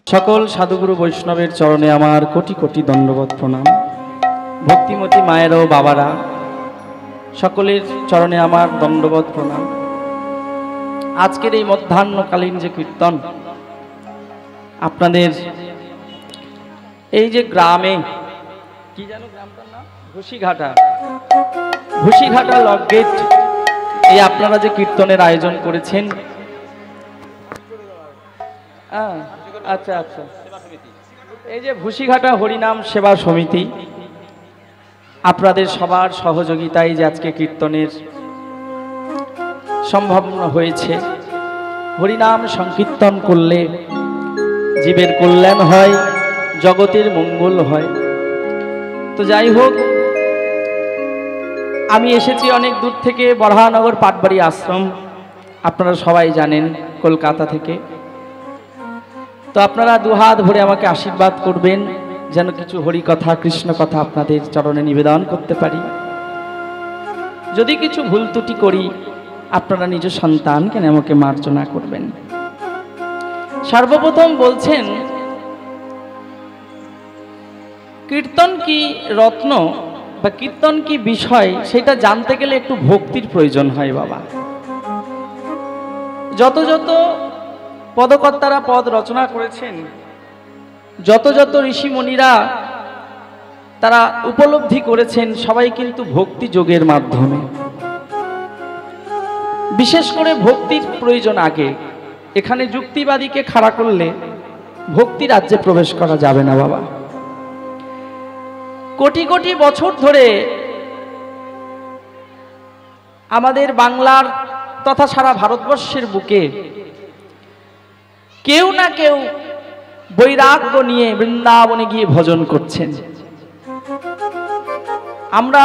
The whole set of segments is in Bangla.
সকল সাধুগুরু বৈষ্ণবের চরণে আমার কোটি কোটি দণ্ডবত প্রণাম। ভক্তিমতী মায়েরা ও বাবারা, সকলের চরণে আমার দণ্ডবত প্রণাম। আজকের এই মধ্যাহ্নকালীন যে কীর্তন, আপনাদের এই যে গ্রামে, কি জানো গ্রামটার নাম? ঘুষিঘাটা লক গেট, এই আপনারা যে কীর্তনের আয়োজন করেছেন, আচ্ছা আচ্ছা, এই যে ঘুষিঘাটা হরিনাম সেবা সমিতি, আপনাদের সবার সহযোগিতায় যে আজকে কীর্তনের সম্ভব হয়েছে। হরিনাম সংকীর্তন করলে জীবের কল্যাণ হয়, জগতের মঙ্গল হয়। তো যাই হোক, আমি এসেছি অনেক দূর থেকে, বড়হানগর পাটবাড়ি আশ্রম, আপনারা সবাই জানেন, কলকাতা থেকে। তো আপনারা দুহাত ভরে আমাকে আশীর্বাদ করবেন, যেন কিছু হরিকথা কৃষ্ণ কথা আপনাদের চরণে নিবেদন করতে পারি। যদি কিছু ভুল ত্রুটি করি, আপনারা নিজ সন্তানকে আমাকে মার্জনা করবেন। সর্বপ্রথম বলছেন, কীর্তন কি রত্ন বা কীর্তন কি বিষয়, সেটা জানতে গেলে একটু ভক্তির প্রয়োজন হয় বাবা। যত যত পদকর্তারা পদ রচনা করেছেন, যত যত ঋষিমণিরা তারা উপলব্ধি করেছেন, সবাই কিন্তু ভক্তি যোগের মাধ্যমে। বিশেষ করে ভক্তির প্রয়োজন আগে। এখানে যুক্তিবাদীকে খাড়া করলে ভক্তি রাজ্যে প্রবেশ করা যাবে না বাবা। কোটি কোটি বছর ধরে আমাদের বাংলার তথা সারা ভারতবর্ষের বুকে কেউ না কেউ বৈরাগ্য নিয়ে বৃন্দাবনে গিয়ে ভজন করছেন। আমরা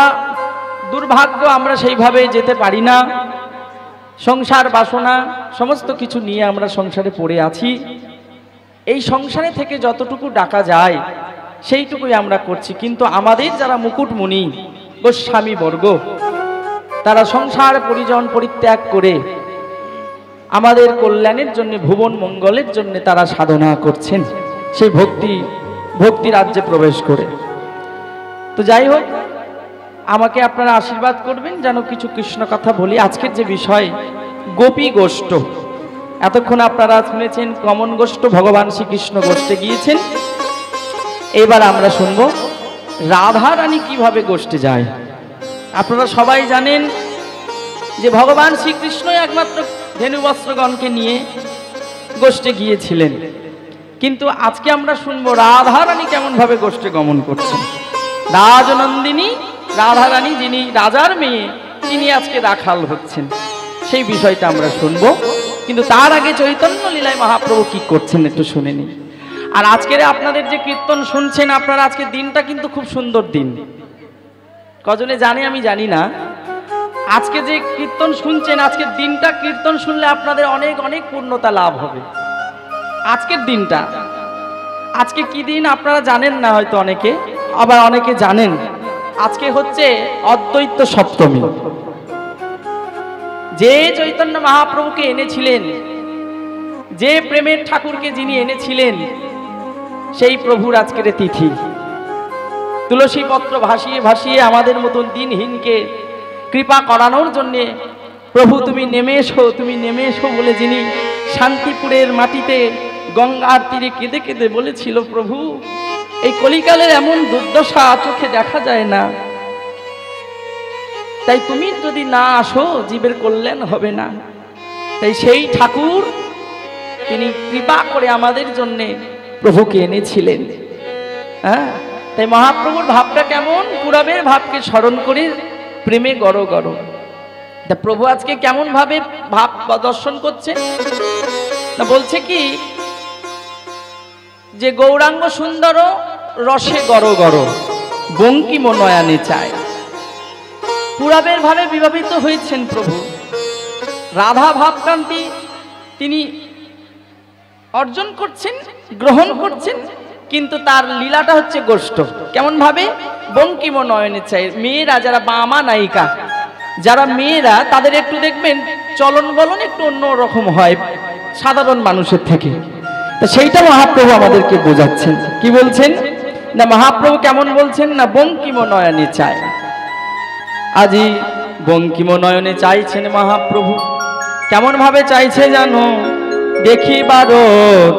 দুর্ভাগ্য, আমরা সেইভাবে যেতে পারি না। সংসার বাসনা সমস্ত কিছু নিয়ে আমরা সংসারে পড়ে আছি। এই সংসারে থেকে যতটুকু ডাকা যায় সেইটুকুই আমরা করছি। কিন্তু আমাদের যারা মুকুটমণি গোস্বামী বর্গ, তারা সংসার পরিজন পরিত্যাগ করে আমাদের কল্যাণের জন্য, ভুবন মঙ্গলের জন্য তারা সাধনা করছেন, সেই ভক্তি রাজ্যে প্রবেশ করে। তো যাই হোক, আমাকে আপনারা আশীর্বাদ করবেন যেন কিছু কৃষ্ণ কথা বলি। আজকের যে বিষয়, গোপী গোষ্ঠ। এতক্ষণ আপনারা শুনেছেন কমন গোষ্ঠ, ভগবান শ্রীকৃষ্ণ গোষ্ঠে গিয়েছেন। এবার আমরা শুনবো রাধা রানী কিভাবে গোষ্ঠে যায়। আপনারা সবাই জানেন যে ভগবান শ্রীকৃষ্ণ একমাত্র ধেনুবস্ত্রগণকে নিয়ে গোষ্ঠে গিয়েছিলেন, কিন্তু আজকে আমরা শুনবো রাধা রানী কেমন ভাবে গোষ্ঠে গমন করছেন। রাজনন্দিনী রাধা রানী, যিনি রাজার মেয়ে, তিনি আজকে রাখাল হচ্ছেন, সেই বিষয়টা আমরা শুনবো। কিন্তু তার আগে চৈতন্য লীলায় মহাপ্রভু কি করছেন একটু শুনে নিন। আর আজকের আপনাদের যে কীর্তন শুনছেন, আপনারা আজকের দিনটা কিন্তু খুব সুন্দর দিন। কজনে জানে আমি জানি না। আজকে যে কীর্তন শুনছেন, আজকের দিনটা কীর্তন শুনলে আপনাদের অনেক অনেক পূর্ণতা লাভ হবে। আজকের দিনটা, আজকে কি দিন আপনারা জানেন না হয়তো অনেকে, আবার অনেকে জানেন। আজকে হচ্ছে অদ্বৈত সপ্তমী। যে চৈতন্য মহাপ্রভুকে এনেছিলেন, যে প্রেমের ঠাকুরকে যিনি এনেছিলেন, সেই প্রভুর আজকের তিথি। তুলসী পত্র ভাসিয়ে ভাসিয়ে আমাদের মতন দিনহীনকে কৃপা করানোর জন্যে, প্রভু তুমি নেমে এসো, তুমি নেমে এসো বলে যিনি শান্তিপুরের মাটিতে গঙ্গার তীরে কেঁদে কেঁদে বলেছিল, প্রভু এই কলিকালের এমন দুর্দশা চোখে দেখা যায় না, তাই তুমি যদি না আসো জীবের কল্যাণ হবে না। তাই সেই ঠাকুর তিনি কৃপা করে আমাদের জন্য প্রভুকে এনেছিলেন। হ্যাঁ, তাই মহাপ্রভুর ভাবটা কেমন, পুরাবের ভাবকে স্মরণ করে প্রেমে গড় গড়। তা প্রভু আজকে কেমন ভাবে ভাব প্রদর্শন করছে না, বলছে কি যে গৌরাঙ্গ সুন্দর রসে গড় গড় বঙ্কিম নয়নে চায়। পুরাবের ভাবে বিভাবিত হয়েছেন প্রভু। রাধা ভাবকান্তি তিনি অর্জন করছেন, গ্রহণ করছেন, কিন্তু তার লীলাটা হচ্ছে গোষ্ঠ। কেমন ভাবে? বঙ্কিম নয়নে চাই। মেয়েরা যারা বামা নায়িকা, যারা মেয়েরা, তাদের একটু দেখবেন চলন বলন একটু অন্য রকম হয় সাধারণ মানুষের থেকে। তা সেইটা মহাপ্রভু আমাদেরকে বোঝাচ্ছেন। কি বলছেন না, মহাপ্রভু কেমন বলছেন না, বঙ্কিম নয়নে চায়। আজি বঙ্কিম নয়নে চাইছেন মহাপ্রভু। কেমন ভাবে চাইছে জানো? দেখিবারো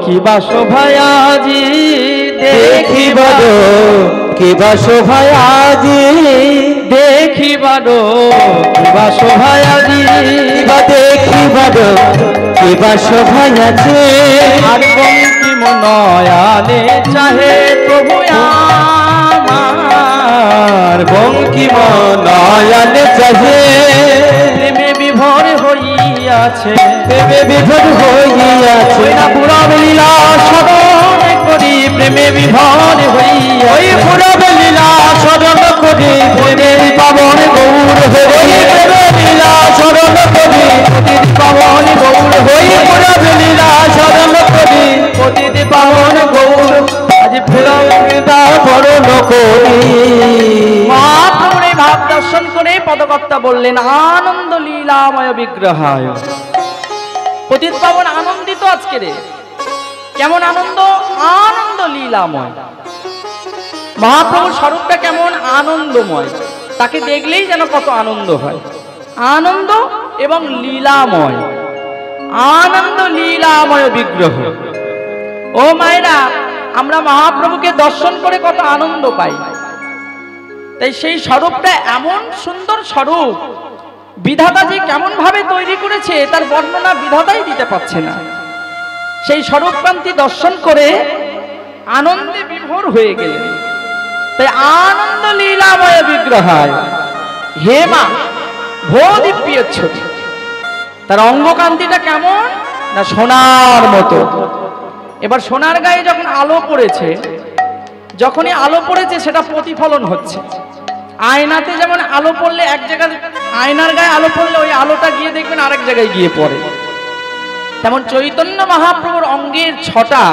কিবা শোভায় আজি, দেখিবারো কিবা শোভায় আজি, দেখিবারো কিবা শোভায় আজি, দেখিবারো কিবা শোভায় আছে। আর বঙ্কিম নয়নে চাহে প্রভু আমার, বঙ্কিম নয়নে চাহে। প্রেমে বিভোর হইয়াছে, প্রেমে বিভোর হইয়াছে। না পুরব লীলা স্মরণ করি, প্রেমে বিভোর হইয়া, ওই পুরব লীলা স্মরণ করি, প্রেমের পাবন গৌর হরি। প্রেমের লীলা স্মরণ করি, পাবন গৌর ওই পুরব লীলা স্মরণ করি, প্রতিটি পাবন গৌর। আজ পুরব তা বরণ করি। মহাপ্রভুর এই ভাব দর্শন করে পদকর্তা বললেন, আনন্দ লীলাময় বিগ্রহায়। পতিত পাবন আনন্দিত আজকে রে। কেমন আনন্দ? আনন্দ লীলাময়। মহাপ্রভুর স্বরূপটা কেমন? আনন্দময়। তাকে দেখলেই যেন কত আনন্দ হয়। আনন্দ এবং লীলাময়, আনন্দ লীলাময় বিগ্রহ। ও মায়েরা, আমরা মহাপ্রভুকে দর্শন করে কত আনন্দ পাই। তাই সেই স্বরূপটা এমন সুন্দর স্বরূপ, বিধাতা যে কেমন ভাবে তৈরি করেছে তার বর্ণনা বিধাতাই দিতে পারছে না। সেই স্বরূপকান্তি দর্শন করে আনন্দে বিভোর হয়ে গেলেন। তাই আনন্দ লীলাময় বিগ্রহায় হে মা ভো দিব্যচ্ছতি। তার অঙ্গকান্তিটা কেমন না, সোনার মতো। এবার সোনার গায়ে যখন আলো পড়েছে, যখনই আলো পড়েছে সেটা প্রতিফলন হচ্ছে। আয়নাতে যেমন আলো পড়লে এক জায়গায়, আয়নার গায়ে আলো পড়লে ওই আলোটা গিয়ে দেখবেন আরেক জায়গায় গিয়ে পড়ে, তেমন চৈতন্য মহাপ্রভুর অঙ্গের ছটা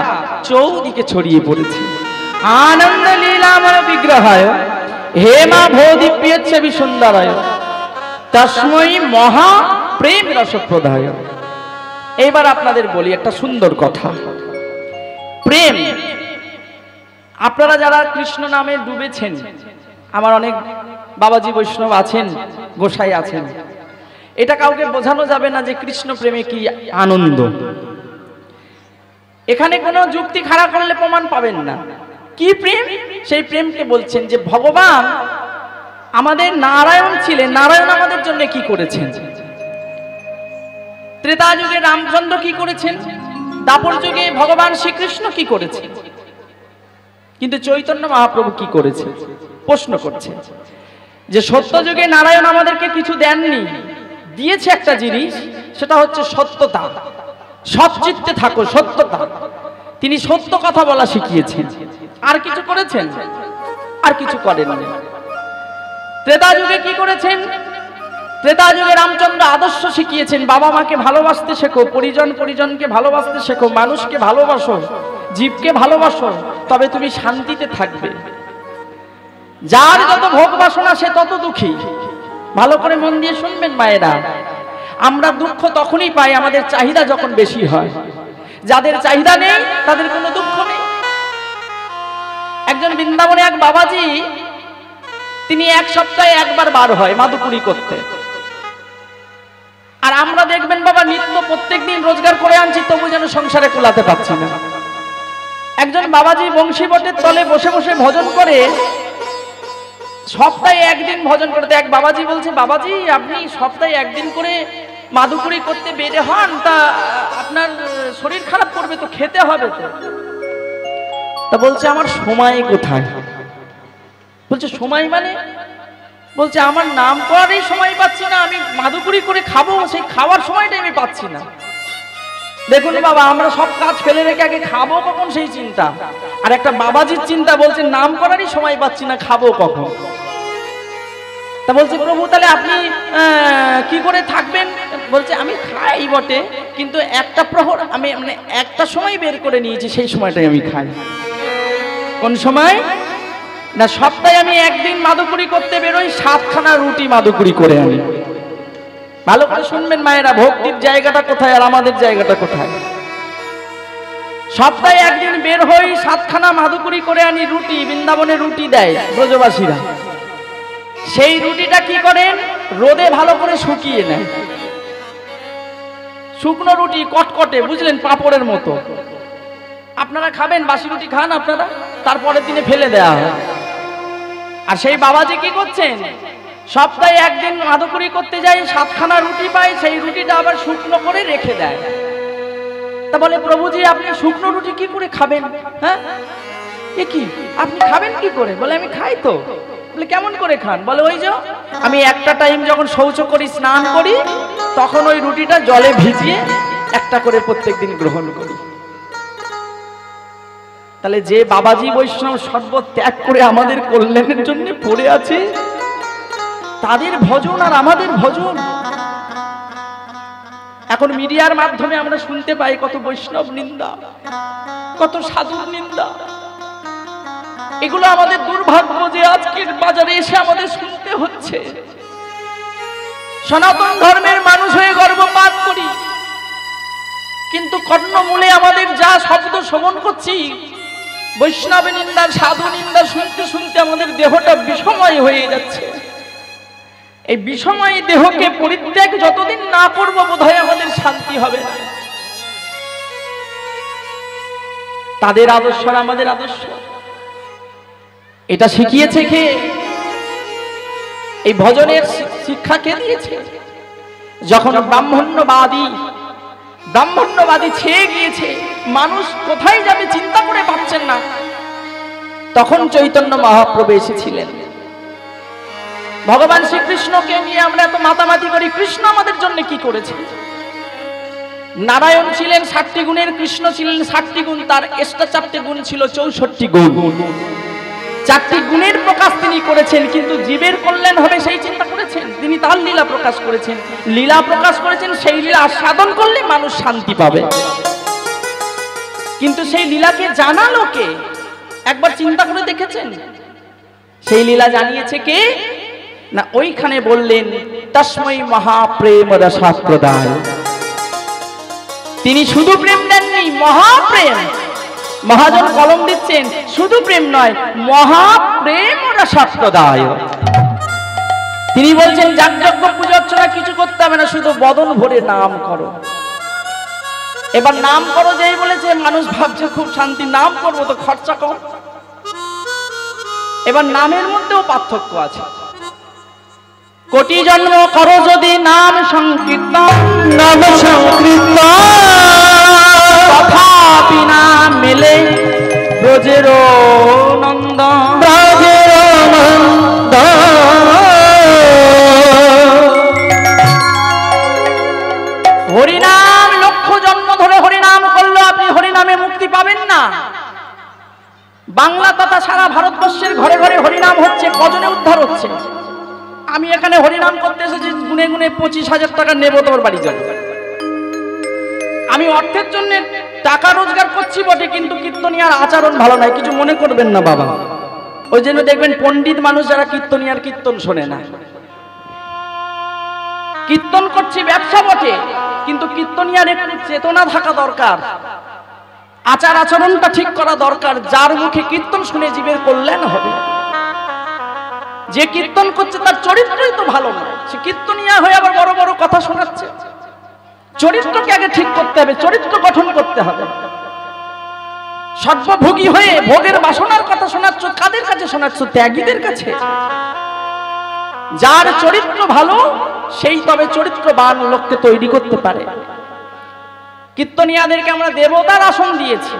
চৌদিকে ছড়িয়ে পড়েছে। আনন্দ লীলাময় বিগ্রহায় হে মা ভো দিব্যচ্ছবি সুন্দরায় তস্মৈ মহা প্রেম রসপ্রদায়। এইবার আপনাদের বলি একটা সুন্দর কথা। প্রেম, আপনারা যারা কৃষ্ণ নামে ডুবেছেন, আমার অনেক বাবাজি বৈষ্ণব আছেন, গোসাই আছেন, এটা কাউকে বোঝানো যাবে না যে কৃষ্ণ প্রেমে কি আনন্দ। এখানে কোনো যুক্তি খাড়া করলে প্রমাণ পাবেন না। কি প্রেম? সেই প্রেমকে বলছেন যে ভগবান আমাদের নারায়ণ ছিলেন, নারায়ণ আমাদের জন্য কি করেছেন। ত্রেতা যুগে রামচন্দ্র কি করেছেন, দাপর যুগে ভগবান শ্রীকৃষ্ণ কি করেছেন, কিন্তু চৈতন্য মহাপ্রভু কি করেছে? প্রশ্ন করছে যে সত্য যুগে নারায়ণ আমাদেরকে কিছু দেননি, দিয়েছে একটা জিনিস, সেটা হচ্ছে সত্যতা। সচ্চিত্তে থাকো, সত্যতা। তিনি সত্য কথা বলা শিখিয়েছেন। আর কিছু করেছেন? আর কিছু করেননি। ত্রেতা যুগে কি করেছেন? ত্রেতা যুগে রামচন্দ্র আদর্শ শিখিয়েছেন, বাবা মাকে ভালোবাসতে শেখো, পরিজনকে ভালোবাসতে শেখো, মানুষকে ভালোবাসো, জীবকে ভালোবাসো, তবে তুমি শান্তিতে থাকবে। যার যত ভোগ বাসনা সে তত দুঃখী। ভালো করে মন দিয়ে শুনবেন মায়েরা, আমরা দুঃখ তখনই পাই আমাদের চাহিদা যখন বেশি হয়। যাদের চাহিদা নেই তাদের কোনো দুঃখ নেই। একজন বৃন্দাবনে এক বাবাজি, তিনি এক সপ্তাহে একবার বার হয় মাদুপুরি করতে। আর আমরা দেখবেন বাবা নিত্য প্রত্যেকদিন রোজগার করে আনছি, তবু যেন সংসারে কুলাতে পারছি না। একজন বাবাজি বংশী বটের তলে বসে বসে ভজন করে, সপ্তাহে একদিন ভজন করতে। এক বাবাজি বলছে, বাবাজি আপনি সপ্তাহে একদিন করে মাদুপুরি করতে বেড়ে হন, তা আপনার শরীর খারাপ করবে তো, খেতে হবে তো। তা বলছে আমার সময় কোথায়? বলছে সময় মানে? বলছে আমার নাম করারই সময় পাচ্ছি না, আমি মাদুপুরি করে খাবো, সেই খাওয়ার সময়টাই আমি পাচ্ছি না। দেখুন বাবা, আমরা সব কাজ ফেলে রেখে আগে খাবো কখন সেই চিন্তা, আর একটা বাবাজির চিন্তা, বলছে নাম করারই সময় পাচ্ছি না, খাবো কখন। তা বলছে প্রভু তাহলে আপনি কি করে থাকবেন? বলছে আমি খাই বটে, কিন্তু একটা প্রহর আমি মানে একটা সময় বের করে নিয়েছি, সেই সময়টাই আমি খাই। কোন সময় না, সপ্তাহে আমি একদিন মাদুকুরি করতে বেরোই, 7খানা রুটি মাদুকুরি করে আনি। ভালো করে শুনবেন মায়েরা, ভক্তির জায়গাটা কোথায় আর আমাদের জায়গাটা কোথায়। সপ্তাহে একদিন বের হই, 7খানা মাদুকুরি করে আনি রুটি। বৃন্দাবনে রুটি দেয় ব্রজবাসীরা। সেই রুটিটা কি করেন, রোদে ভালো করে শুকিয়ে নেয়। শুকনো রুটি কটকটে, বুঝলেন, পাঁপড়ের মতো। আপনারা খাবেন, বাসি রুটি খান আপনারা, তারপরের দিনে ফেলে দেওয়া হয়। আর সেই বাবাজি কি করছেন, সপ্তাহে একদিন মাদুকুরি করতে যায়, 7খানা রুটি পায়, সেই রুটিটা আবার শুকনো করে রেখে দেয়। তা বলে, প্রভুজি আপনি শুকনো রুটি কি করে খাবেন? হ্যাঁ, এ কি, আপনি খাবেন কি করে? বলে, আমি খাই তো। বলে, কেমন করে খান? বলে, ওই যে আমি একটা টাইম যখন শৌচ করি, স্নান করি, তখন ওই রুটিটা জলে ভিজিয়ে একটা করে প্রত্যেকদিন গ্রহণ করি। তাহলে যে বাবাজি বৈষ্ণব সর্ব ত্যাগ করে আমাদের কল্যাণের জন্য পড়ে আছে, তাদের ভজন আর আমাদের ভজন। এখন মিডিয়ার মাধ্যমে আমরা শুনতে পাই কত বৈষ্ণব নিন্দা, কত সাধুর নিন্দা। এগুলো আমাদের দুর্ভাগ্য যে আজকের বাজারে এসে আমাদের শুনতে হচ্ছে। সনাতন ধর্মের মানুষ হয়ে গর্বপাত করি, কিন্তু কর্ণমূলে আমাদের যা শব্দ শ্রবণ করছি, বৈষ্ণব নিন্দা, সাধু নিন্দা শুনতে শুনতে আমাদের দেহটা বিষময় হয়ে যাচ্ছে। এই বিষময় দেহকে পরিত্যাগ যতদিন না করবো, বোধহয় আমাদের শান্তি হবে না। তাদের আদর্শ আর আমাদের আদর্শ, এটা শিখিয়েছে কে? এই ভজনের শিক্ষা কে দিয়েছে? যখন ব্রাহ্মণ্যবাদী ছেয়ে গিয়েছে, মানুষ কোথায় যাবে চিন্তা করে পাচ্ছেন না, তখন চৈতন্য মহাপ্রভু এসেছিলেন। ভগবান শ্রীকৃষ্ণকে নিয়ে আমরা এত মাতামাতি করি, কৃষ্ণ আমাদের জন্য কি করেছে? নারায়ণ ছিলেন 60টি গুণের, কৃষ্ণ ছিলেন 60টি গুণ, তার এক্সট্রা 4টে গুণ ছিল 64টি গুণ। 4টি গুণের প্রকাশ তিনি করেছেন, কিন্তু জীবের কল্যাণ হবে সেই চিন্তা করেছেন? তিনি তার লীলা প্রকাশ করেছেন, লীলা প্রকাশ করেছেন, সেই লীলা সাধন করলে মানুষ শান্তি পাবে। কিন্তু সেই লীলাকে জানালো কে? একবার চিন্তা করে দেখেছেন? সেই লীলা জানিয়েছে কে না, ওইখানে বললেন তস্মৈ মহাপ্রেম রসাপ্রদায়। তিনি শুধু প্রেম দেননি, মহাপ্রেম। মহাজন কলম দিচ্ছেন, শুধু প্রেম নয়, মহাপ্রেম রসাপ্রদায়। তিনি বলছেন যাগযজ্ঞ পূজা অর্চনা কিছু করতে হবে না, শুধু বদন ভরে নাম করো। এবার নাম করো যেই বলেছে, মানুষ ভাবছে খুব শান্তি, নাম করবো তো খরচা কম। এবার নামের মধ্যেও পার্থক্য আছে। কোটি জন্ম করো যদি নাম সংকীর্তন, নাম সংকীর্তন তথাপি না মেলে ব্রজের নন্দন। ব্রজের নন্দন। হরিনাম লক্ষ জন্ম ধরে হরিনাম করলে আপনি হরিনামে মুক্তি পাবেন না। বাংলা তথা সারা ভারতবর্ষের ঘরে ঘরে হরিনাম হচ্ছে, কজনে উদ্ধার হচ্ছে? আমি এখানে হরিনাম করতে এসেছি, গুনে গুনে 25,000 টাকা নেব তোমার বাড়ি যাবে। আমি অর্থের জন্য টাকা রোজগার করছি বটে, কিন্তু কীর্তনিয়ার আচরণ ভালো নয়, কিছু মনে করবেন না বাবা। ওই জন্য দেখবেন পণ্ডিত মানুষ যারা কীর্তনিয়ার কীর্তন শোনে না। কীর্তন করছি ব্যবসা বটে, কিন্তু কীর্তনিয়ার একটু চেতনা থাকা দরকার, আচার আচরণটা ঠিক করা দরকার। যার মুখে কীর্তন শুনে জীবের কল্যাণ হবে। যে কীর্তন করছে তার চরিত্রই তো ভালো নয়, সে কীর্তনিয়া হয়ে আবার বড় বড় কথা শোনাচ্ছে। চরিত্রকে আগে ঠিক করতে হবে, চরিত্র গঠন করতে হবে। সর্বভোগী হয়ে ভোগের বাসনার কথা শোনাচ্ছ, কাদের কাছে শোনাচ্ছ? ত্যাগীদের কাছে। যার চরিত্র ভালো সেই তবে চরিত্রবান লোককে তৈরি করতে পারে। কীর্তনিয়াদেরকে আমরা দেবতার আসন দিয়েছি,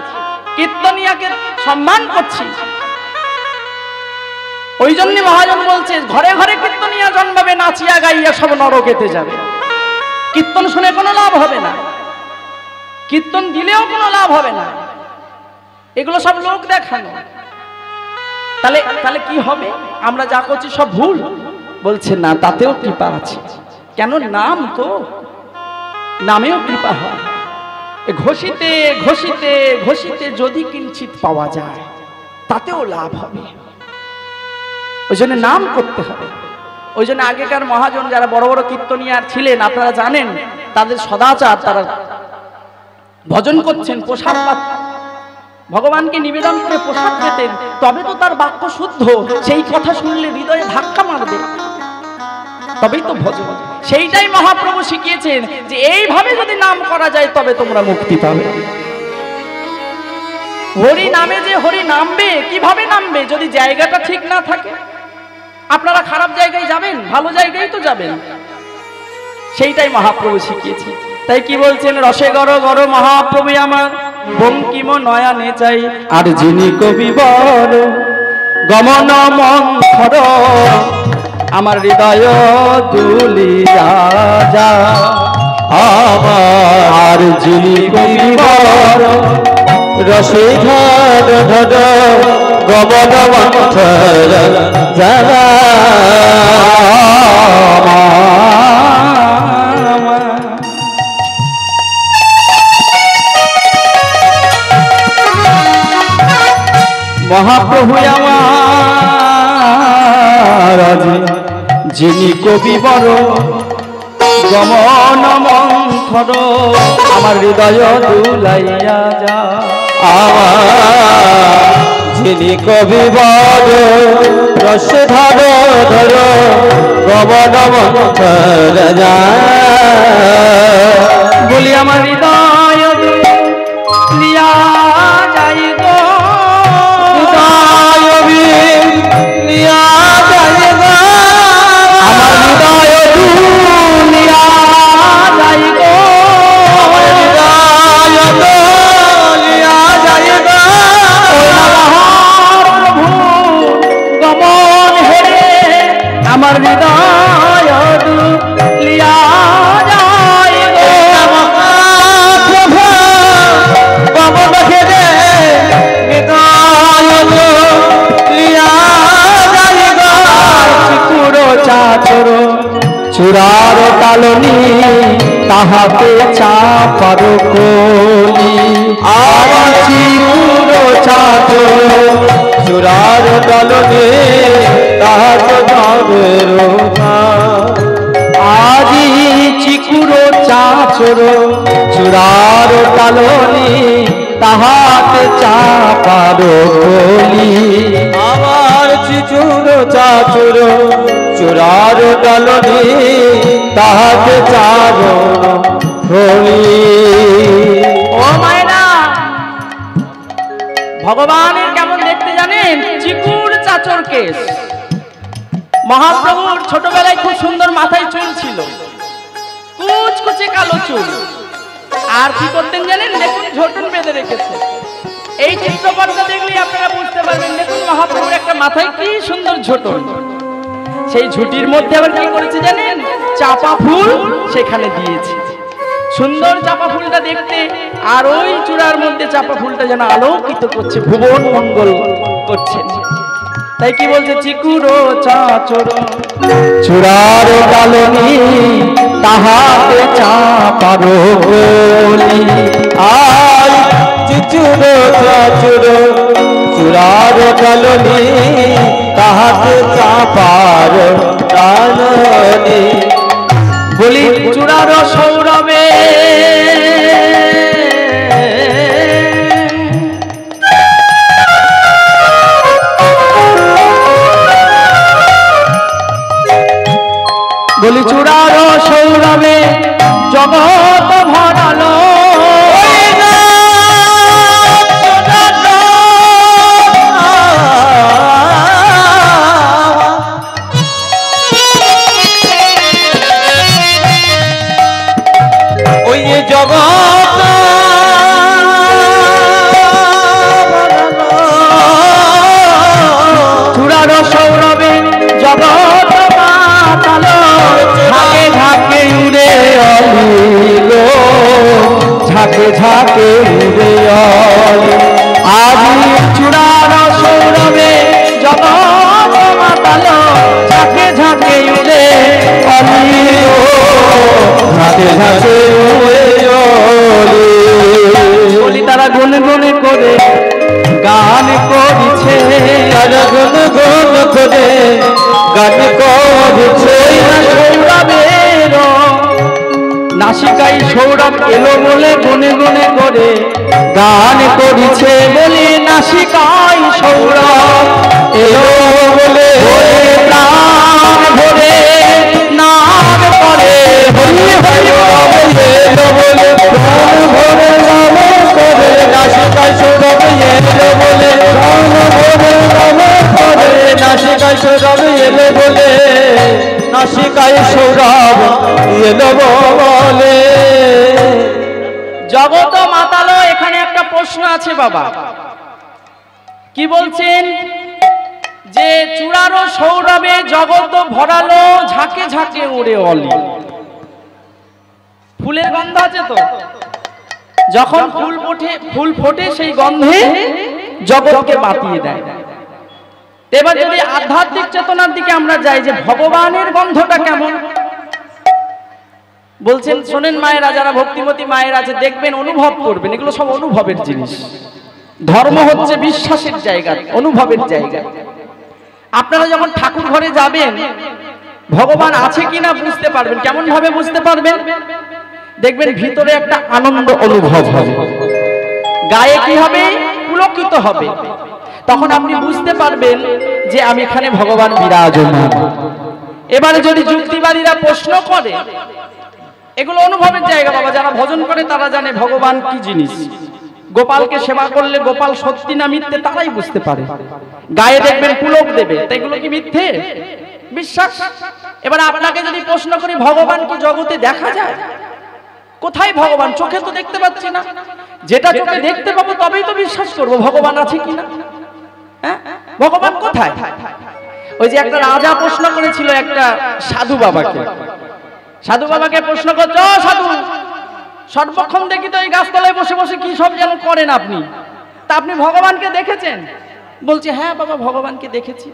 কীর্তনিয়াকে সম্মান করছি। ওই জন্য মহাজন বলছে, ঘরে ঘরে কীর্তনিয়া জন্মাবে, নাচিয়া গাইয়া সব নরকেতে যাবে। কীর্তন শুনে কোনো লাভ হবে না, কীর্তন দিলেও কোনো লাভ হবে না, এগুলো সব লোক দেখানো। তাহলে তাহলে কি হবে? আমরা যা করছি সব ভুল? বলছে না, তাতেও কৃপা আছে। কেন? নাম তো, নামেও কৃপা হয়। ঘষিতে ঘষিতে ঘষিতে যদি কিঞ্চিত পাওয়া যায়, তাতেও লাভ হবে। ওই জন্য নাম করতে হবে। ওই জন্য আগেকার মহাজন যারা বড় বড় কীর্তনিয়ার ছিলেন, আপনারা জানেন তাদের সদাচার, তারা ভজন করছেন, প্রসাদ ভগবানকে নিবেদন করে প্রসাদ খেতেন, তবে তো তার বাক্য শুদ্ধ। সেই কথা শুনলে হৃদয়ে ধাক্কা মারবে, তবেই তো ভজন। সেইটাই মহাপ্রভু শিখিয়েছেন যে এইভাবে যদি নাম করা যায় তবে তোমরা মুক্তি পাবে। হরি নামে যে হরি নামবে, কিভাবে নামবে যদি জায়গাটা ঠিক না থাকে? আপনারা খারাপ জায়গায় যাবেন, ভালো জায়গায় তো যাবেন। সেইটাই মহাপ্রভু শিখিয়েছে। তাই কি বলছেন, রসে গর গর মহাপ্রভু আমার বঙ্কিম নয়নে চাই, আর যিনি কবি বর গমন মন্থর আমার হৃদয় দুলিয়া যা। আমার যিনি কবি বর রসে ধর ধর গমন মন্থর যারা। মহাপ্রভু আমার যিনি কবি বড় গমন মন্থর আমার হৃদয় দুলাইয়া যা। আমার যিনি কবি বড় রস ধর ধর গমন মন্থর যা। বলি আমার হৃদয় দুলিয়া যাই গো, আমার হৃদয় দুলিয়া যায় গো। প্রভু গমন হেরে হৃদয় দুলিয়া যায় গো। চিকুরো চাচর চূড়ার কালনি তাহাতে চাপার কলি। আমার চিকুরো চাচর চূড়ার কালনি তাহাতে যাবের আজি চিকুরো চাচর চূড়ার কালনি তাহাতে চাপার কলি। আমার চিচুর চাচুর চূড়ার কালনি তাহাতে চারণ হলি। ও মায়েরা, ভগবানের কেমন দেখতে জানেন? চিকুর চাচর কেশ। মহাপ্রভুর ছোটবেলায় খুব সুন্দর মাথায় চুল ছিল, কুচকুচে কালো চুল। আর কি করতেন জানেন? দেখুন ঝোটন বেঁধে রেখেছে। এই চিত্রপটটা দেখলেই আপনারা বুঝতে পারবেন। দেখুন মহাপ্রভুর একটা মাথায় কি সুন্দর ঝোটন। সেই ঝুটির মধ্যে আবার কি করেছে জানেন? চাপা ফুল সেখানে দিয়েছে। সুন্দর চাপা ফুলটা দেখতে, আর ওই চূড়ার মধ্যে চাপা ফুলটা যেন আলোকিত করছে, ভুবন মঙ্গল করছে। তাই কি বলছে? চিকুরো চাচর চূড়ার কালনি তাহাতে চাপার কলি। আর চিচুর চাচুর চূড়ার কালনি তাহাতে চাপার কালনি। বলি চূড়ার সৌরভে বলি চূড়ার সৌরভে জগৎ ভরালো। ওই জগৎ চূড়ার সৌরভে জগৎ মাতালো। ঝাঁকে ঝাঁকে উড়ে অলিল, ঝাঁকে ঝাঁকে উড়ে অলি। আজি চূড়ার সৌরভে জগৎ মাতালো, ঝাঁকে ঝাঁকে উড়ে অলিল, ঝাঁকে ঝাঁকে উড়ে অলি। বলি তারা গুনে গুনে করে গান করিছে, বুঝছই না সৌরভের নাসিকায় সৌরভ এলো বলে গুনে গুনে করে গান করিছে বলে নাসিকায় সৌরভ এলো বলে প্রাণ ভরে নাম করে হরি হরি এলো বলে প্রাণ ভরে নাম করে নাসিকায় সৌরভ এলো বলে প্রাণ ভরে নাম করে নাসিকায় সৌরভ এলো বলে নাসিকায় সৌরভ এলো বলে। জগত মাতালো। এখানে একটা প্রশ্ন আছে বাবা, কি বলছেন যে চূড়ারো সৌরভে জগত ভরালো ঝাঁকে ঝাঁকে উড়ে অলি। ফুলের গন্ধ আছে তো, যখন ফুল ফোটে সেই গন্ধে জগৎকে বাতিয়ে দেয়। এবার যদি আধ্যাত্মিক চেতনার দিকে আমরা যাই যে ভগবানের গন্ধটা কেমন, বলছেন শোনেন মায়েরা, যারা ভক্তিমতী মায়ের আছে দেখবেন, অনুভব করবেন, এগুলো সব অনুভবের জিনিস। ধর্ম হচ্ছে বিশ্বাসের জায়গা, অনুভবের জায়গা। আপনারা যখন ঠাকুর ঘরে যাবেন ভগবান আছে কিনা বুঝতে পারবেন। কেমন ভাবে বুঝতে পারবেন? দেখবেন ভিতরে একটা আনন্দ অনুভব হবে, গায়ে কি হবে, পুলকিত হবে। তখন আপনি বুঝতে পারবেন যে আমি এখানে ভগবান বিরাজমান। এবারে যদি যুক্তিবাদীরা প্রশ্ন করে, এগুলো অনুভবের জায়গা বাবা। যারা ভজন করে তারা জানে ভগবান কি জিনিস। গোপালকে সেবা করলে গোপাল সত্যি না মিথ্যে তারাই বুঝতে পারে। গায়ে দেখবেন পুলক দেবে, তাই এগুলো কি মিথ্যে? বিশ্বাস। এবার আপনাকে যদি প্রশ্ন করি ভগবান কি জগতে দেখা যায়? কোথায় ভগবান? চোখে তো দেখতে পাচ্ছি না। যেটা চোখে দেখতে পাবো তবেই তো বিশ্বাস করবো ভগবান আছে কিনা। হ্যাঁ, ভগবান কোথায়? ওই যে একটা রাজা প্রশ্ন করেছিল একটা সাধু বাবাকে। সাধু বাবাকে প্রশ্ন করছো, সাধু সর্বক্ষণ দেখি তো এই গাছতলায় বসে বসে কি সব যেন করেন আপনি, তা আপনি ভগবানকে দেখেছেন? বলছে হ্যাঁ বাবা ভগবানকে দেখেছি।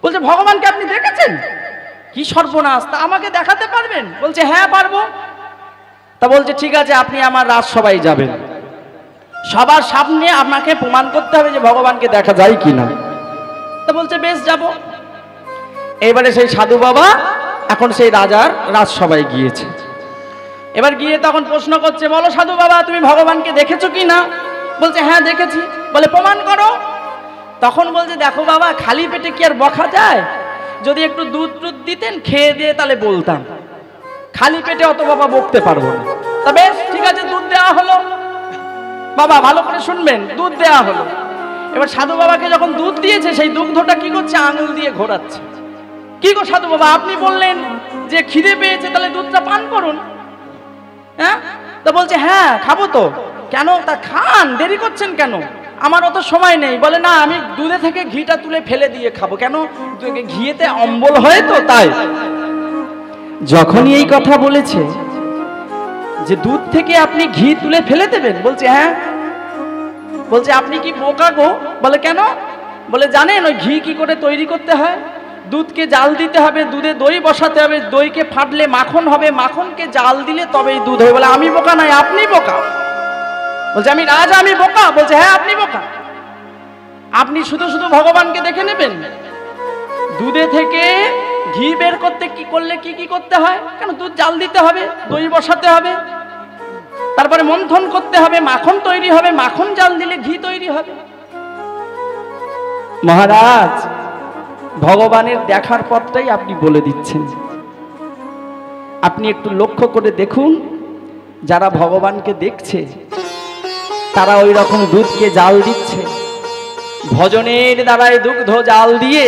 বলছে ভগবানকে আপনি দেখেছেন? কি সর্বনাশ, তা আমাকে দেখাতে পারবেন? বলছে হ্যাঁ পারবো। তা বলছে ঠিক আছে, আপনি আমার রাজসভায় যাবেন, সবার সামনে আপনাকে প্রমাণ করতে হবে যে ভগবানকে দেখা যায় কিনা। তা বলছে বেশ যাব। এবারে সেই সাধু বাবা এখন সেই রাজার রাজসভায় গিয়েছে। এবার গিয়ে তখন প্রশ্ন করছে, বলো সাধু বাবা তুমি ভগবানকে দেখেছো কি না? বলছে হ্যাঁ দেখেছি। বলে প্রমাণ করো। তখন বলছে দেখো বাবা, খালি পেটে কি আর বকা যায়? যদি একটু দুধ টুধ দিতেন খেয়ে দিয়ে তাহলে বলতাম, খালি পেটে অত বাবা বকতে পারবো না। তা বেশ ঠিক আছে, দুধ দেওয়া হলো। বাবা ভালো করে শুনবেন, দুধ দেওয়া হলো। এবার সাধু বাবাকে যখন দুধ দিয়েছে সেই দুগ্ধটা কি করছে, আঙুল দিয়ে ঘোরাচ্ছে। কি গো সাধু বাবা, আপনি বললেন যে খিদে পেয়েছে, তাহলে দুধটা পান করুন। হ্যাঁ, তা বলছে হ্যাঁ খাবো তো। কেন? তা খান, দেরি করছেন কেন? আমার অত সময় নেই। বলে না, আমি দুধে থেকে ঘিটা তুলে ফেলে দিয়ে খাবো। কেন? ঘিয়েতে অম্বল হয় তো তাই। যখনই এই কথা বলেছে যে দুধ থেকে আপনি ঘি তুলে ফেলে দেবেন, বলছে হ্যাঁ। বলছে আপনি কি বোকা গো? বলে কেন? বলে জানেন ওই ঘি কি করে তৈরি করতে হয়? দুধকে জাল দিতে হবে, দুধে দই বসাতে হবে, দইকে ফাটলে মাখন হবে, মাখনকে জাল দিলে তবেই দুধ হবে। বলে আমি বোকা নয়, আপনি বোকা। বলছে আমি রাজা, আমি বোকা? বলছে হ্যাঁ আপনি বোকা। আপনি শুধু শুধু ভগবানকে দেখে নেবেন। দুধে থেকে ঘি বের করতে কি করলে কি কি করতে হয়? কেন? দুধ জাল দিতে হবে, দই বসাতে হবে, তারপরে মন্থন করতে হবে, মাখন তৈরি হবে, মাখন জাল দিলে ঘি তৈরি হবে। মহারাজ, ভগবানের দেখার পথটাই আপনি বলে দিচ্ছেন। আপনি একটু লক্ষ্য করে দেখুন, যারা ভগবানকে দেখছে তারা ওই রকম দুধকে জাল দিচ্ছে, ভজনের দ্বারায় দুগ্ধ জাল দিয়ে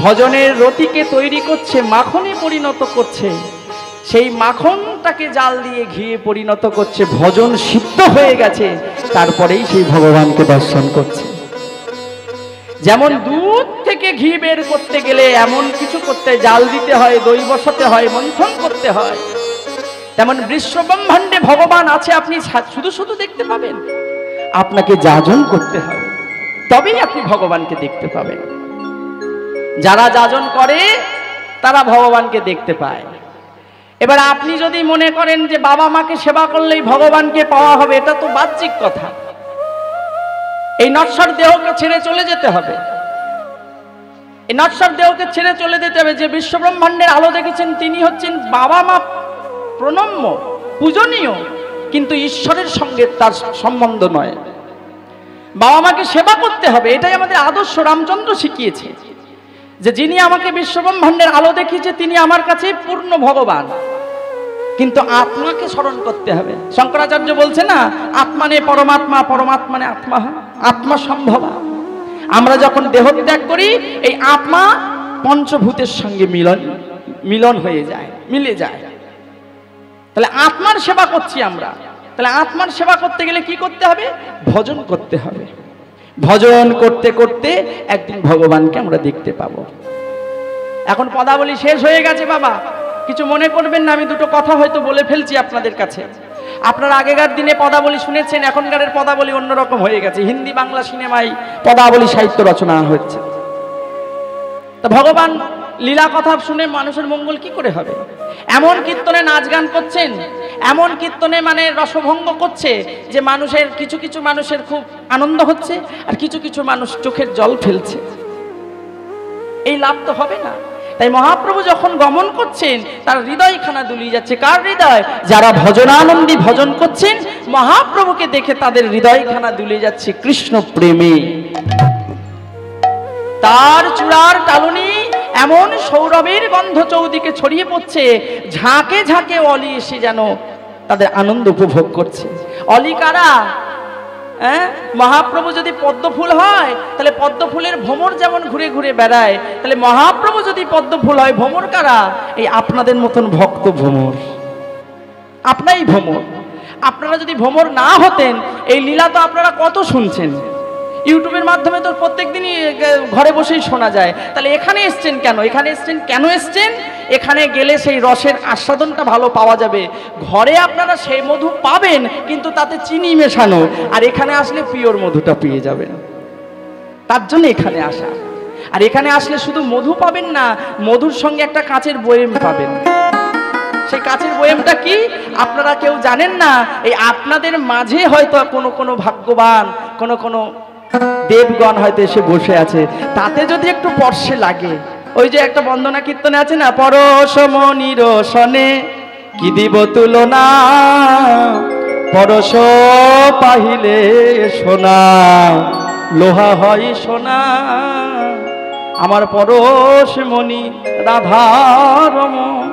ভজনের রতিকে তৈরি করছে, মাখনে পরিণত করছে, সেই মাখনটাকে জাল দিয়ে ঘিয়ে পরিণত করছে। ভজন সিদ্ধ হয়ে গেছে, তারপরেই সেই ভগবানকে দর্শন করছে। যেমন দুধ থেকে ঘি বের করতে গেলে এমন কিছু করতে, জাল দিতে হয়, দই বসাতে হয়, মন্থন করতে হয়, তেমন বিশ্ব ব্রহ্মাণ্ডে ভগবান আছে, আপনি শুধু শুধু দেখতে পাবেন? আপনাকে যাজন করতে হবে, তবেই আপনি ভগবানকে দেখতে পাবেন। যারা যাজন করে তারা ভগবানকে দেখতে পায়। এবার আপনি যদি মনে করেন যে বাবা মাকে সেবা করলেই ভগবানকে পাওয়া হবে, এটা তো বাহ্যিক কথা। এই নশ্বর দেহকে ছেড়ে চলে যেতে হবে। এই নশ্বর দেহকে ছেড়ে চলে যেতে হবে। যে বিশ্বব্রহ্মাণ্ডের আলো দেখেছেন তিনি হচ্ছেন বাবা মা প্রণম্য পূজনীয়, কিন্তু ঈশ্বরের সঙ্গে তার সম্বন্ধ নয়। বাবা মাকে সেবা করতে হবে, এটাই আমাদের আদর্শ। রামচন্দ্র শিখিয়েছে যে যিনি আমাকে বিশ্বব্রহ্মাণ্ডের আলো দেখিয়েছে তিনি আমার কাছে পূর্ণ ভগবান, কিন্তু আত্মাকে স্মরণ করতে হবে। শঙ্করাচার্য বলছে না, আত্মানে পরমাত্মা, পরমাত্মানে আত্মা, আত্মা সম্ভবা। আমরা যখন দেহ ত্যাগ করি এই আত্মা পঞ্চভূতের সঙ্গে মিলন হয়ে যায়, মিলে যায়। তাহলে আত্মার সেবা করছি আমরা। তাহলে আত্মার সেবা করতে গেলে কি করতে হবে? ভজন করতে হবে। ভজন করতে করতে একদিন ভগবানকে আমরা দেখতে পাবো। এখন পদাবলী শেষ হয়ে গেছে বাবা, কিছু মনে করবেন না, আমি দুটো কথা হয়তো বলে ফেলছি আপনাদের কাছে। আপনারা আগেকার দিনে পদাবলী শুনেছেন, এখনকারের পদাবলী অন্যরকম হয়ে গেছে। হিন্দি বাংলা সিনেমায় পদাবলী সাহিত্য রচনা হচ্ছে। তা ভগবান লীলা কথা শুনে মানুষের মঙ্গল কি করে হবে? এমন কীর্তনে নাচ গান করছেন, এমন কীর্তনে মানে রসভঙ্গ করছে যে মানুষের কিছু কিছু মানুষের খুব আনন্দ হচ্ছে, আর কিছু কিছু মানুষ চোখের জল ফেলছে। এই লাভ তো হবে না। তাই মহাপ্রভু যখন গমন করছেন তার হৃদয়খানা দুলিয়ে যাচ্ছে। কার হৃদয়? যারা ভজনানন্দী ভজন করছেন, মহাপ্রভুকে দেখে তাদের হৃদয়খানা দুলিয়ে যাচ্ছে কৃষ্ণ প্রেমে। তার চূড়ার টালুনি এমন সৌরভের গন্ধ চৌদিকে ছড়িয়ে পড়ছে, ঝাঁকে ঝাঁকে অলি এসে যেন তাদের আনন্দ উপভোগ করছে। অলি কারা? মহাপ্রভু যদি পদ্মফুল হয় তাহলে পদ্মফুলের ভ্রমর যেমন ঘুরে ঘুরে বেড়ায়, তাহলে মহাপ্রভু যদি পদ্মফুল হয়, ভ্রমর কারা? এই আপনাদের মতন ভক্ত ভ্রমর, আপনাই ভ্রমর। আপনারা যদি ভ্রমর না হতেন, এই লীলা তো আপনারা কত শুনছেন, ইউটিউবের মাধ্যমে তো প্রত্যেক দিনই ঘরে বসেই শোনা যায়। তাহলে এখানে এসছেন কেন? এখানে এসছেন কেন এসছেন? এখানে গেলে সেই রসের আস্বাদনটা ভালো পাওয়া যাবে। ঘরে আপনারা সেই মধু পাবেন, কিন্তু তাতে চিনি মেশানো, আর এখানে আসলে পিওর মধুটা পেয়ে যাবেন। তার জন্য এখানে আসা। আর এখানে আসলে শুধু মধু পাবেন না, মধুর সঙ্গে একটা কাঁচের বয়েম পাবেন। সেই কাঁচের বয়েমটা কি আপনারা কেউ জানেন না। এই আপনাদের মাঝে হয়তো কোনো ভাগ্যবান, কোনো দেবগণ হয়তো এসে বসে আছে, তাতে যদি একটু পরশে লাগে, ওই যে একটা বন্দনা কীর্তনে আছে না, পরশ মনির সনে কি দিব তুলনা, পরশ পাহিলে সোনা লোহা হয় সোনা, আমার পরশমণি রাধারমণ।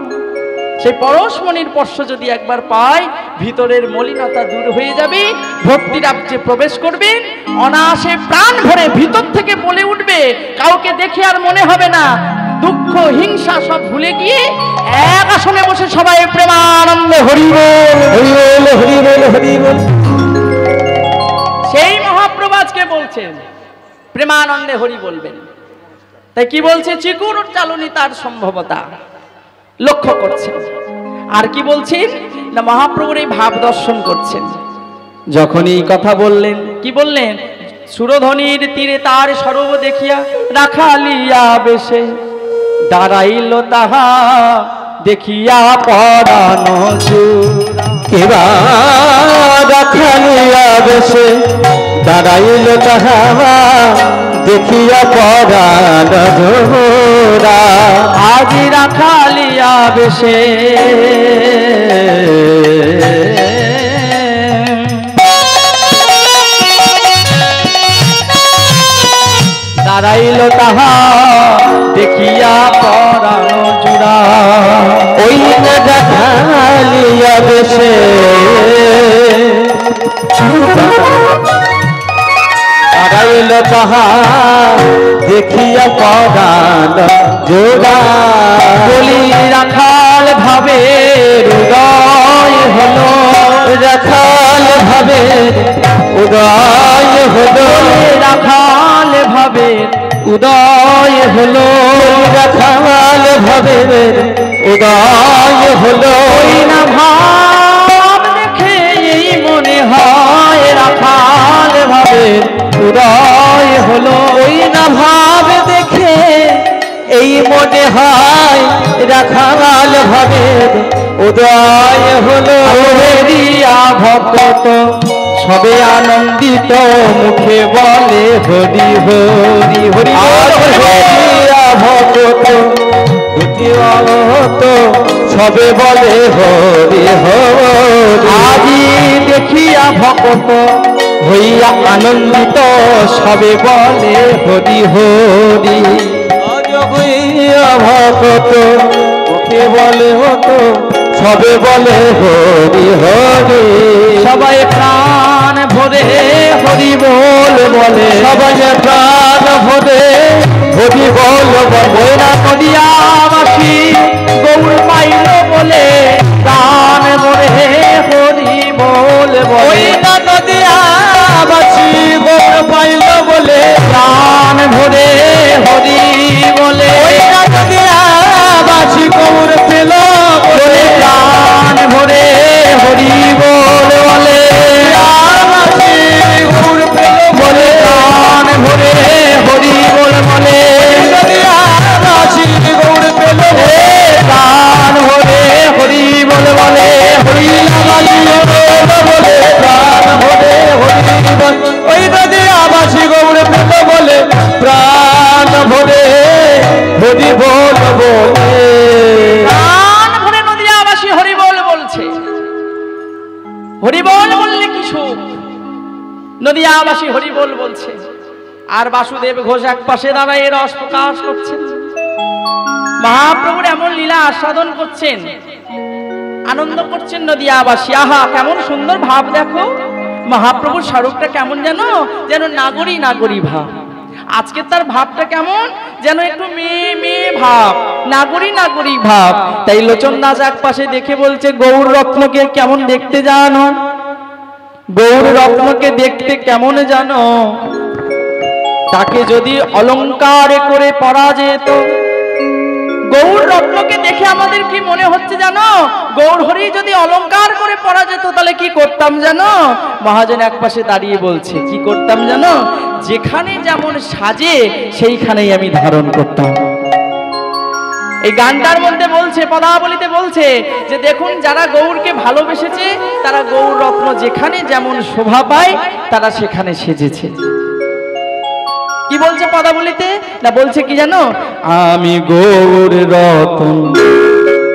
সেই পরশমণির স্পর্শ যদি একবার পাই, ভিতরের মলিনতা দূর হয়ে যাবে, ভক্তি রাজ্যে প্রবেশ করবে, অনায়াসে প্রাণ ভরে ভিতর থেকে বলে উঠবে, কাউকে দেখে আর মনে হবে না, দুঃখ হিংসা সব ভুলে গিয়ে এক আসনে বসে সবাই প্রেমানন্দে হরি বল হরি বল হরি বল হরি বল। সেই মহাপ্রভু আজকে বলছেন প্রেমানন্দে হরি বলবেন। তাই কি বলছে? চিকুর চালুনি তার সম্ভবতা লক্ষ্য করছেন। আর কি বলছেন না, মহাপ্রভুর এই ভাব দর্শন করছেন। যখন এই কথা বললেন, কি বললেন? সুরধ্বনির তীরে তার সরব দেখিয়া রাখালিয়া বেশে দাঁড়াইল তাহা দেখিয়া পরানো চূড়া। রাখালিয়া বেশে দাঁড়াইল তাহা দেখিয়া পরানো চূড়া। আজি রাখালিয়া বেশে দাঁড়াইল তাহা দেখিয়া পরানো জুড়া। ওই না রাখালিয়া বেশে দাঁড়াইল তাহা দেখিয়া পরানো জোড়া। বলি রাখাল ভাবে উদয় হলো, রাখাল ভাবে উদয় হলো, রাখাল ভাবে উদয় হলো, রাখাল ভাবে উদয় হলো। না ভাব দেখে এই মনে হয় রাখাল ভাবে উদয় হলো। ওই না ভাব দেখে এই মনে হয় রাখাল ভাবে উদয় হলো। হরিয়া ভক্ত সবে আনন্দিত মুখে বলে হরি হরি হরি। হরিয়া ভক্ত দুটি ভক্ত সবে বলে হরি হরি আজি দেখিয়া ভক্ত হইয়া আনন্দিত সবে বলে হরি হরি আজ হইয়া ভক্ত ওকে বলে হতো সবে বলে হরি হরি সবাই প্রাণ ভরে হরি বল বলে সবাই প্রাণ ভরে হরি বল বলে না নদিয়াবাসী গৌর পাইল বলে প্রাণ ভরে হরি বল বলে না নদিয়াবাসী গৌর পাইল বলে প্রাণ ভরে হরি বলে না নদিয়াবাসী গৌর পেল বলে প্রাণ ভরে হরি বল বলে গৌর পেল বলে প্রাণ ভরে হরি বল বলে গৌর পেল প্রাণ ভরে হরি বল বলে হরি বলে প্রাণ ভরে হরি বল ওই নদিয়াবাসী গৌর পেল বলে প্রাণ ভরে হরি বল বলে প্রাণ ভরে নদিয়াবাসী হরি বল বলছে। হরি বল বললে কি সুখ, নদিয়াবাসী হরি বল বলছে। আর বাসুদেব ঘোষ এক পাশে দাঁড়ায় রস প্রকাশ করছেন, মহাপ্রভুর এমন লীলা আস্বাদন করছেন, আনন্দ করছেন নদিয়াবাসী। আহা কেমন সুন্দর ভাব দেখো, মহাপ্রভুর স্বরূপটা কেমন যেন যেন নাগরী নাগরী ভাব। আজকে তার ভাবটা কেমন যেন একটু মেয়ে মেয়ে ভাব, নাগরী নাগরী ভাব। তাই লোচন দাস এক পাশে দেখে বলছে, গৌর রত্নকে কেমন দেখতে জানো, গৌর রত্নকে দেখতে কেমন জানো, তাকে যদি অলংকার করে পরা যেত। গৌর রত্নকে দেখে আমাদের কি মনে হচ্ছে জানো, গৌর হরি যদি অলংকার করে পরা যেত তাহলে কি করতাম জানো। মহাজন এক পাশে দাঁড়িয়ে বলছে, কি করতাম জানো, যেখানে যেমন সাজে সেইখানেই আমি ধারণ করতাম। এই গানটার মধ্যে বলছে, পদাবলিতে বলছে যে দেখুন যারা গৌরকে ভালোবেসেছে তারা গৌর রত্ন যেখানে যেমন শোভা পায় তারা সেখানে সেজেছে। কি বলছে পদাবলিতে না, বলছে কি জানো, আমি গৌর রতন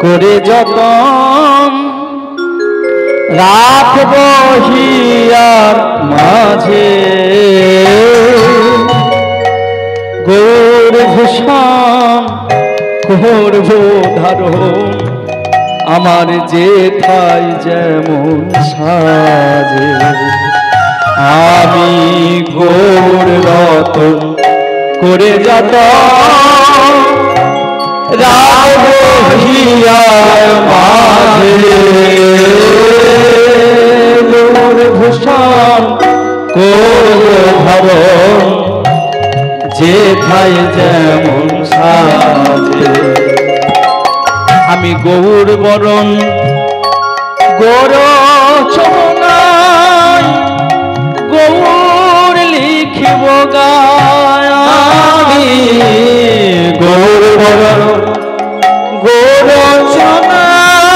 করে যতন রাখব হিয়ার মাঝে, গৌর ভূষণ করব ধারণ আমার যেথায় যেমন সাজে। আমি গৌর রতন করে যত রাখব হিয়ার মাঝে, গৌর ভূষণ করব ধারণ যেথায় যেমন সাজে। আমি গৌর বরণ গৌর চরণায় গৌর লিখিব গায়। আমি গৌর বরণ গৌর চরণায়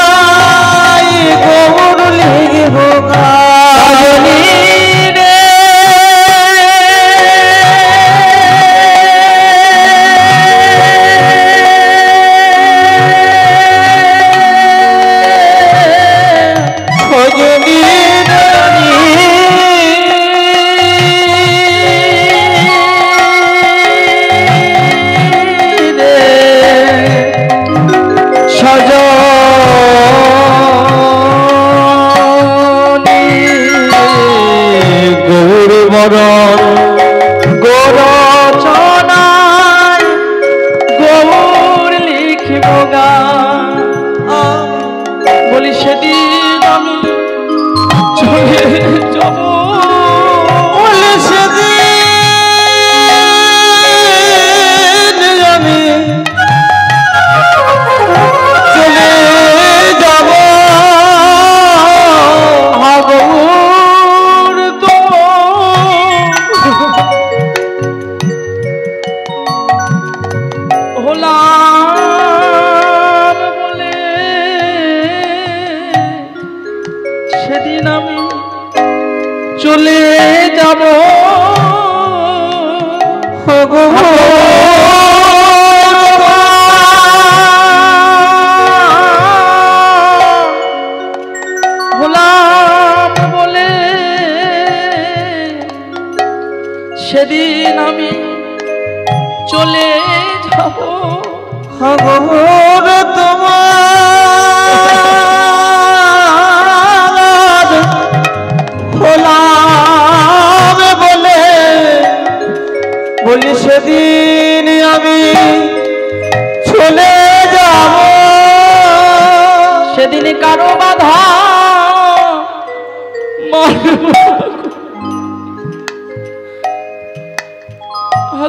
গৌর লিখিব গায়। বলি সেদিন আমি চলে যাব, বলে সেদিন আমি চলে যাব। গৌর তো হলাম গৌর তোমার হলাম বলে বলি সেদিন আমি চলে যাব সেদিন কারো বাধা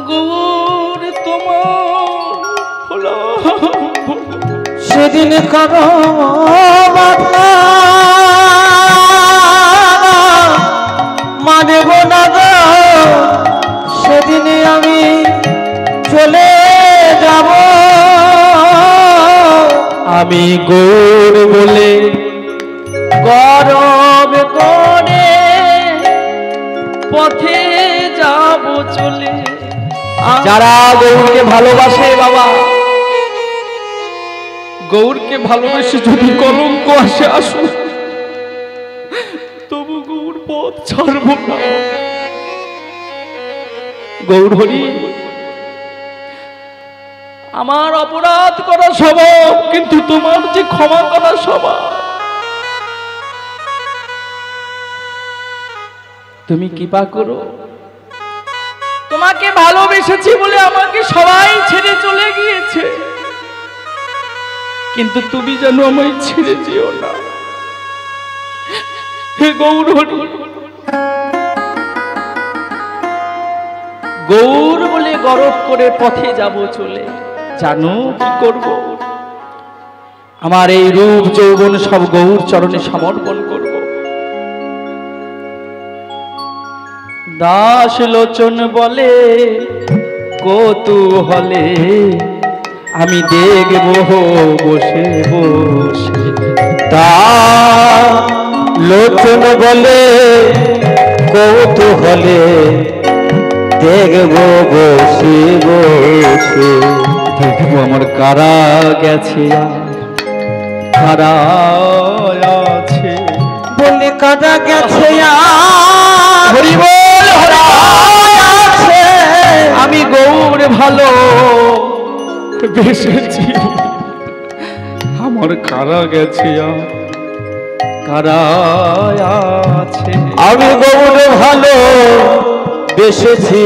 গৌর তোমার সেদিন কারো বাধা মানব না গো সেদিন আমি চলে যাব আমি গৌর বলে গরব করে পথে যাব চলে। যারা গৌরকে ভালোবাসে বাবা, গৌরকে ভালোবেসে যদি কলঙ্ক আসে আসুক, তবু গৌর পথ ছাড়ব না। গৌর হরি, আমার অপরাধ করা স্বভাব, কিন্তু তোমার যে ক্ষমা করা স্বভাব। তুমি কৃপা করো, তোমাকে ভালোবেসেছি বলে আমাকে সবাই ছেড়ে চলে গিয়েছে, কিন্তু তুমি যেন আমায় ছেড়ে যেও না। হে গৌর হরি, গৌর বলে গরব করে পথে যাব চলে। জানো কি করব? আমার এই রূপ যৌবন সব গৌর চরণে সমর্পণ করব। দাস লোচন বলে কৌতূহলে আমি দেখব বসে বসে। তা লোচন বলে কৌতূহলে দেখব বসে বসে। দেখব আমার কারা গেছে কারা আছে। বলে কারা গেছে হরি বল হরি আছে। আমি গৌর ভালো বেসেছি, আমার কারা গেছে কারা আছে। আমি গৌর ভালো বেসেছি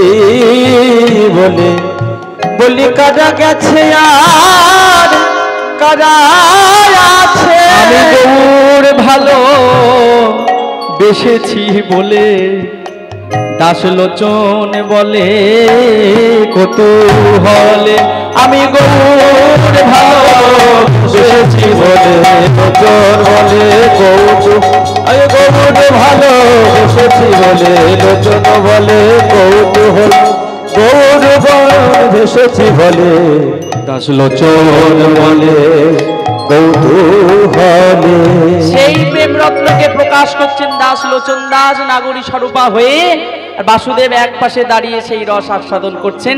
বলে বলি কারা গেছে আর কারা আছে। আমি গৌর ভালো বেসেছি বলে দাসলোচন বলে কৌতূহলে আমি গৌর ভালো বেসেছি বলে লোচন বলে কৌতূহল। আমি গৌর ভালো বেসেছি বলে লোচন বলে কৌতূহল। গৌর ভেসেছি বলে দাসলোচন বলে কৌতূহলে। সেই প্রেম রত্নকে প্রকাশ করছেন দাসলোচন দাস নাগরী স্বরূপা হয়ে, আর বাসুদেব এক পাশে দাঁড়িয়ে সেই রস আস্বাদন করছেন।